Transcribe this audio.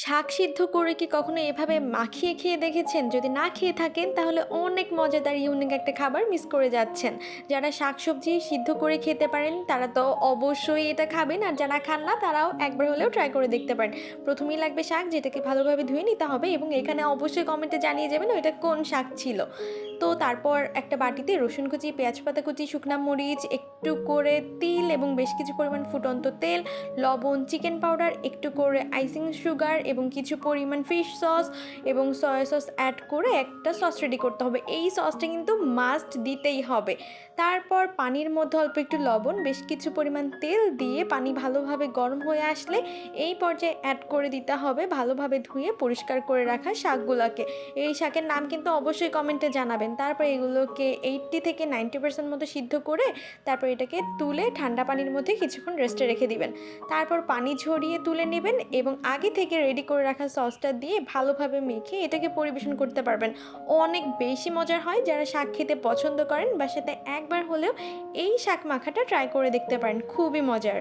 শাক সিদ্ধ করে কি কখনো এভাবে মাখিয়ে খেয়ে দেখেছেন? যদি না খেয়ে থাকেন তাহলে অনেক মজাদার ইউনিক একটা খাবার মিস করে যাচ্ছেন। যারা শাকসবজি সিদ্ধ করে খেতে পারেন তারা তো অবশ্যই এটা খাবেন। আর যারা খান না তারাও একবার হলেও ট্রাই করে দেখতে পারেন। ১ম এই লাগবে শাক, যেটাকে ভালোভাবে ধুয়ে নিতে হবে এবং এখানে অবশ্যই কমেন্টে জানিয়ে যাবেন ওইটা কোন শাক ছিল। তো তারপর একটা বাটিতে রসুন কুচি, পেঁয়াজ পাতা কুচি, শুকনা মরিচ, একটু করে তিল এবং বেশ কিছু পরিমাণ ফুটন্ত তেল, লবণ, চিকেন পাউডার, একটু করে আইসিং সুগার এবং কিছু পরিমাণ ফিশ সস এবং সয়া সস অ্যাড করে একটা সস রেডি করতে হবে। এই সসটা কিন্তু মাস্ট দিতেই হবে। তারপর পানির মধ্যে অল্প একটু লবণ, বেশ কিছু পরিমাণ তেল দিয়ে পানি ভালোভাবে গরম হয়ে আসলে এই পর্যায়ে অ্যাড করে দিতে হবে ভালোভাবে ধুয়ে পরিষ্কার করে রাখা শাকগুলাকে। এই শাকের নাম কিন্তু অবশ্যই কমেন্টে জানাবেন। তারপর এগুলোকে 80 থেকে 90% মতো সিদ্ধ করে তারপর এটাকে তুলে ঠান্ডা পানির মধ্যে কিছুক্ষণ রেস্টে রেখে দিবেন। তারপর পানি ঝরিয়ে তুলে নেবেন এবং আগে থেকে রেডি করে রাখা সসটা দিয়ে ভালোভাবে মেখে এটাকে পরিবেশন করতে পারবেন। অনেক বেশি মজার হয়। যারা শাক খেতে পছন্দ করেন বাসাতে একবার হলেও এই শাক মাখাটা ট্রাই করে দেখতে পারেন। খুবই মজার।